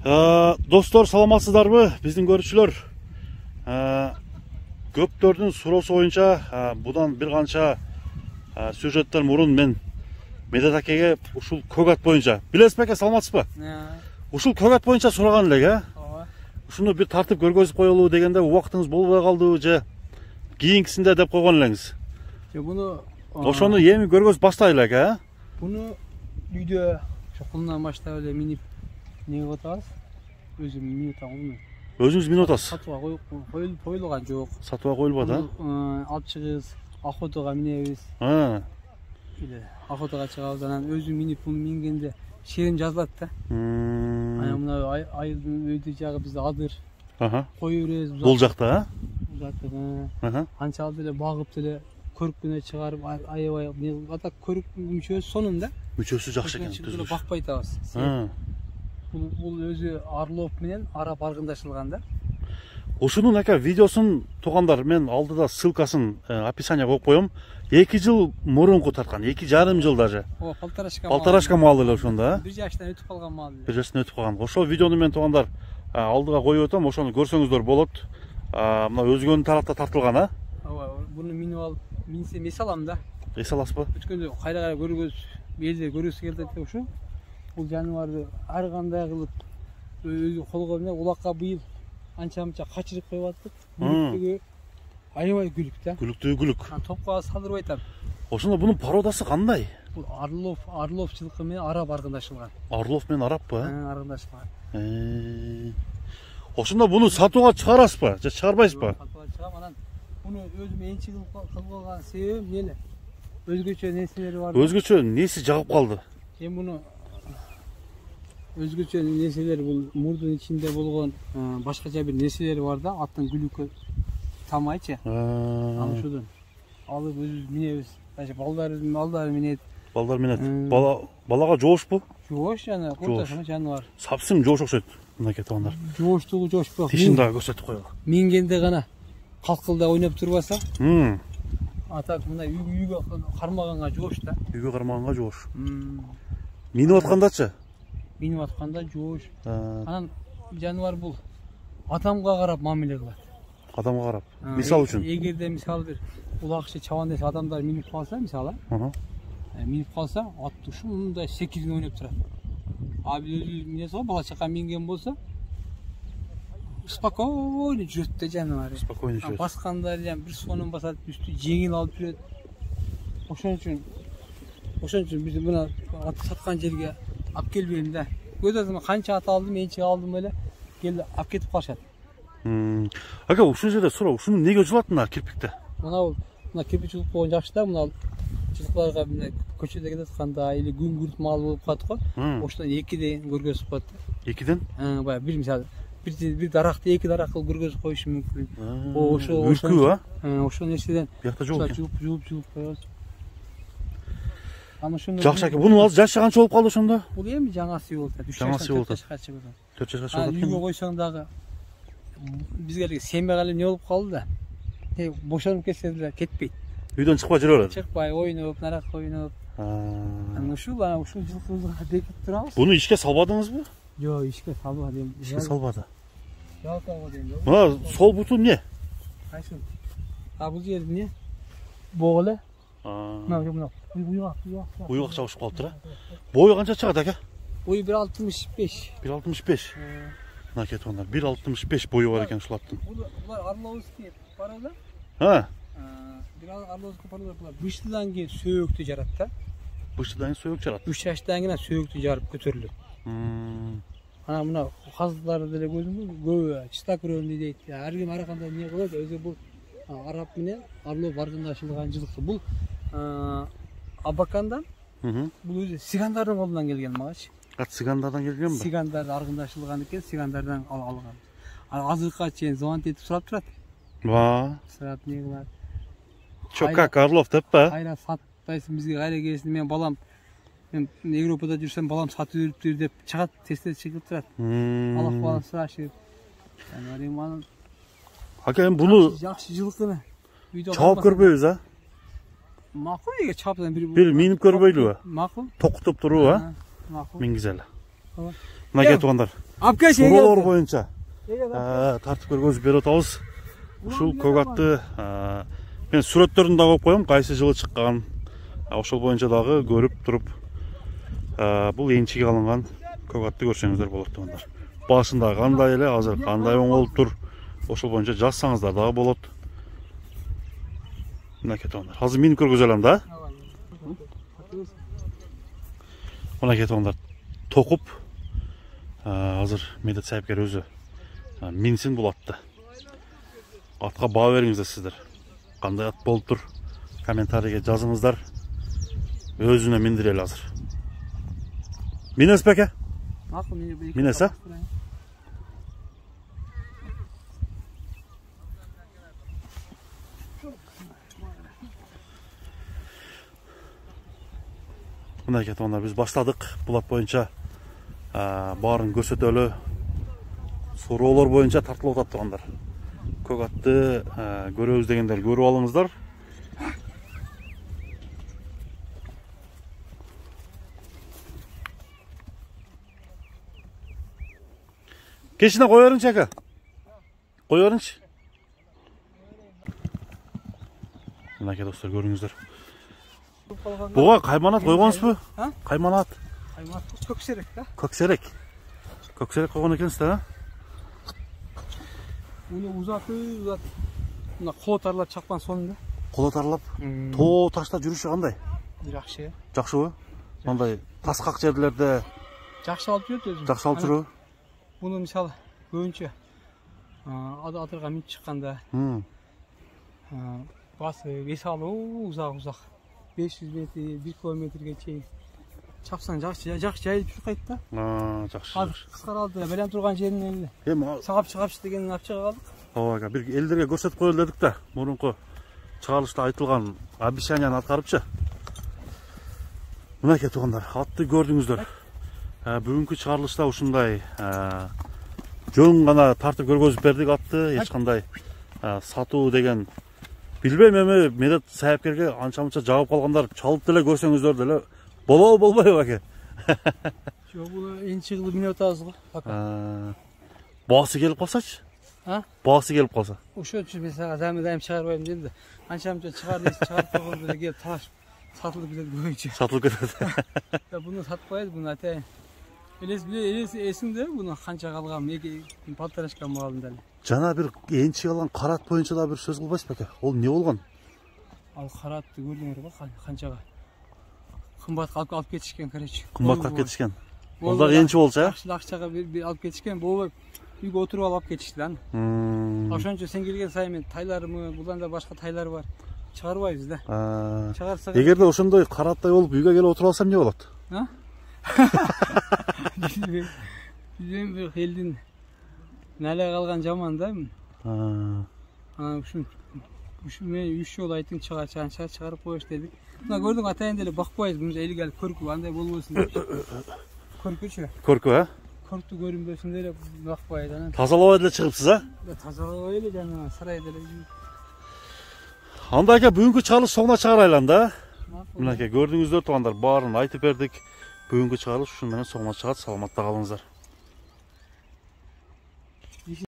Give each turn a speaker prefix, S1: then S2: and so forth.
S1: Dostlar, саламатсыздарбы? Биздин көрүүчүлөр. Көптөрдүн суроосу боюнча будан бир канча сюжеттер мурун мен Медет акеге ушул көк ат боюнча, билесизби аке, саламатсызбы? Ушул көк ат боюнча сураган элек, ушуну бир тартып көргөзүп коелу дегенде убактыңыз болбой калдыбы же кийинкисинде деп койгон элеңиз.
S2: Буну
S1: ошону эми көргөзүп баштайлы аке.
S2: Буну үйдө чокулунан баштап эле минип неге атабыз? Өзүм минип атам.
S1: Өзүңүз минип атасыз?
S2: Сатууга коюлган жок.
S1: Сатууга коюлбады?
S2: Алып чыгыбыз, охотага минебиз. Охотага чыгабыз, анан өзүм минип мингенде шерим жазылат да. Анан мына айылдын өйдө жагы бизде адыр. Кое беребиз.
S1: Бул жакта,
S2: Анча алып эле багып деле көрүккөнө чыгарып, аябай ата көрүк мүчөсү сонун да.
S1: Мүчөсү жакшы экен,
S2: түзүлүп бакпай атабыз. Бул өзү Орлов менен арап аргындашылган да.
S1: Ушунун ака видеосун туугандар, мен алдыда ссылкасын описанияга коюп коем. 2 жыл мурунку тарткан, 2,5 жыл даже. Полторашка мал эле ошондо,
S2: 1 жаштан өтүп калган мал.
S1: 1 жаштан өтүп калган. Ошол видеону мен туугандар алдыга коюп атам, ошону көрсөңүздөр болот. Мына өзгөнүн тарапта тартылган,
S2: Буну минип алып, минсем эс алам да.
S1: Эс аласызбы?
S2: Өткөндө кайра көргөз, элде көргүсү келди деп ушу. Бул жаныбарды ар кандай кылып өзү колго менен улакка быйыл анча-мынча качырып коюп аттык. Күлүктүгү аябай күлүк да.
S1: Күлүктүгү күлүк.
S2: Топко салдырып айтам.
S1: Ошондо бунун породасы кандай?
S2: Бул Орлов жылкы менен арап аргындашылган.
S1: Орлов менен араппы?
S2: Аргындашылган.
S1: Ошондо буну сатууга чыгарасызбы же чыгарбайсызбы?
S2: Сатууга чыгам, анан буну өзүм энчи кылып калган себебим эмне? Өзгөчө нерселери бар.
S1: Өзгөчө неси жагып калды?
S2: Эми буну өзгөчө нерселер, бул мурдун ичинде болгон башкача бир нерселери бар да, аттын күлүккө тамайчы. Анан ушудан алып өзүбүз минебиз. Даже балдар минет.
S1: Балдар минет. Балага жоошпу?
S2: Жоош жана, курташма жаныбар.
S1: Сапсың жоош окшойт. Мынакей туугандар.
S2: Жооштугу жоошпу.
S1: Тишин дагы көрсөтүп коелу.
S2: Мингенде гана калкылда ойноп турбаса. Атак мына үйгө кармаганга жоош да.
S1: Үйгө кармаганга жоош. Минип аткандачы?
S2: Минип атканда жоош. Анан жаныбар бул адамга карап мамиле кылат.
S1: Адамга карап. Мисал үчүн.
S2: Эгерде мисалы бир улакчы чабандаш адамдар минип калса, мисалы, минип калса, атты ушундай секизин ойноп турат. Биз өзүбүз минебиз го, бала чака минген болсо, спокойно жүрөт да жаныбар.
S1: Спокойно жүрөт.
S2: Басканда эле бир сонун басат, үстү жеңил алып жүрөт. Ошон үчүн биз мына ат саткан жерге алып келбейм да. Көз алдыма канча ат алдым, энчи алдым эле, келип алып кетип калышат.
S1: Ака, ушул жерде суроо, ушуну эмнеге жулат мына кирпикти?
S2: Мына кирпич жулуп койгон жакшы да, мына жылкыларга мына көчөдө кетип атканда или күн күрт мал болуп калат го. Ошондон 2ден көргөзүп коет.
S1: 2ден?
S2: Баягы бир мисалы бир даракты 2 дарак кылып көргөзүп коюшу мүмкүн. Ошол нерседен
S1: биякта жолуп
S2: коебуз. Аны ошондо
S1: жакшы аке, бунун жашы канча болуп калды ошондо?
S2: Бул эми жаңасы болуп атат. 3 жашка чыгат.
S1: 4 жашка чыгат.
S2: Үйгө койсоң дагы бизге эле семья калып не болуп калды да. Бошонуп кетсе деле кетпейт.
S1: Үйдөн чыкпай жүрө берет.
S2: Чыкпай ойноп, нарак ойноп. Ушул жылкыбызга бекип турабыз.
S1: Буну ишке салбадыңызбы?
S2: Жок, ишке салбадым.
S1: Ишке салбады.
S2: Жалкого дейм.
S1: Мына сол буту эмне?
S2: Кайсы? Бул жер эмне? Бог эле. Мына
S1: уйгак чабышып калыптыр, Бою канча чыгат ака?
S2: Бою 1,65.
S1: 1,65. Мынакей туугандар, 1,65 бою бар экен ушул аттын.
S2: Булар Орловский паралар. Бир Орловский паралар булар. 3 жылдан кийин сөөктү жарат да.
S1: 3 жылдан кийин сөөк жарат.
S2: 3 жаштан кийин сөөктү жарып көтөрүлөт. Анан мына казылар деле көбү чистокровный дейт. Ар ким ар кандай эмне кылат, өзү бул арап менен Орлов аргындашылган жылкы. Бул Абакандан, бул өзү сигандардын колунан келген магачы.
S1: Сигандардан келгенби?
S2: Сигандар аргындашылган экен, сигандардан алган. Азыркыга чейин звонить этип сурап турат. Сурап эмне кылат?
S1: Чо как Орлов деппи?
S2: Кайра сатпайсың бизге, кайра келсин, мен балам, мен Европада жүрсөм балам сатып жүрүптүр деп чыгат, тесте чыгып турат. Алак балам сурашып.
S1: Ака, эми буну
S2: жакшы жылкыны
S1: чабып көрбөйбүз,
S2: Макул эге чапдан
S1: бир минип көрбөйлүбү?
S2: Макул.
S1: Токутуп туруп,
S2: Макул.
S1: Мингизели. Мынакей туугандар.
S2: Apka şey
S1: Суралар
S2: geldi.
S1: боюнча тартип көргөзүп берип атабыз. Ушул көк атты мен сүрөттөрүн да коюп коем, кайсы жылы чыккан. Ошол боюнча дагы көрүп туруп бул энчиге алынган көк атты көрсөңүздөр болот тугандар. Башында кандай эле, азыр кандай оңолуп тур. Ошол боюнча жазсаңыздар дагы болот. Мынакей тугандар. Азыр минип көргөзөлөм да. Мынакей тугандар. Токуп азыр медет сайыпкер өзү минсин бул атты. Атка баа бериңиздер сиздер. Кандай ат болуп тур? Комментарийге жазыңыздар. Өзүнө миндирели азыр. Минесиз беке? Минес, а? Мынакей тугандар, биз баштадык. Бул ат боюнча баарын көрсөтөлү. Суроолор боюнча тартылып атат тугандар. Көк атты көрөбүз дегендер көрүп алыңыздар. Кешине кой бериңчи ака. Кой бериңчи. Мынакей достор көрүңүздөр. Буга кайманат койгонсузбу? Кайманат.
S2: Кайманат көксерек да.
S1: Көксерек. Көксерек койгон экенсиз да?
S2: Уну узаты. Мына кол тарлап чапкан сонунда.
S1: Кол тарлап. Тоо ташта жүрүшү кандай?
S2: Жакшы.
S1: Жакшыбы? Мындай таскак жерлерде
S2: Жакшы алып жүрөт өзү.
S1: жакшы алып жүрөбү?
S2: Буну мисалы көбүнчө атырга минип чыкканда басы вес алуу узак 500 метр 1 километрге чейин чапсаң жакшы жайылып чуркайт да.
S1: Жакшы.
S2: Азыр кыскаралды белем турган жерине
S1: эми
S2: сагап чыгапчы дегенин алып чыга калдык.
S1: Ооба, бир элдерге көрсөтүп коелу дедик да. Мурунку чыгарылышта айтылган обещанияны аткарыпчы. Мынакей тугандар, атты көрдүңүздөр. Бүгүнкү чыгарылышта ушундай жөн гана тартып көргөзүп бердик атты. Эч кандай сатуу деген билбейм, эми медет сайыпкерге анча-мынча жагып калгандар чалып деле көрсөңүздөр деле болобу болбойбу аке?
S2: Жок, бул энчи кылып минип атабыз го.
S1: Баасы келип калсачы? Баасы келип калса?
S2: Ошол үчүн мен сага дайым чыгарбайм дедим да. Анча-мынча чыгарып койгондо деле келип талашып сатылып кетет көбүнчө.
S1: Сатылып кетет.
S2: Буну сатпайбыз, буну атайын. Эсиңде буну канча калган? 1,5 алдым деле.
S1: Жана бир энчи алган карат боюнча да бир сөз кылбайсыз беке? Ол не болгон?
S2: Ал каратты көрдүңөр го, канчага кымбатка алып кетишкен, короче.
S1: Кымбатка алып кетишкен. Ол да энчи болчу,
S2: Жакшы акчага бир алып кетишкен, болбой үйгө отуруп алып кетишти да. Ошончо сен келген сайын мен тайларымы, булдан да башка тайлар бар. Чыгарбайбыз да. Чыгарсак.
S1: Эгерде ошондой караттай болуп үйгө келип отуруп алсам эмне болот?
S2: Bizim bir elin nele kalgan zaman da mı? Şu men 3 yol aytın çıkarıp koyuş dedik. Buna gördün atayın dele bakmayız bunu eli gelip körkü anday bolmasın dedik. Körküçü.
S1: Körkü ha?
S2: Körkü görünbösün dele bakmayız ana.
S1: Тазалабай деле чыгыпсыз а?
S2: Тазалабай эле жана сарай деле.
S1: Анда аке бүгүнкү чыгарылыш соңуна чыгарайлы да. Мынакей көрдүңүздөр тугандар, баарын айтып бердик. Бүгүнкү чыгарылыш ушун менен соңуна чыгат. Саламатта калыңыздар.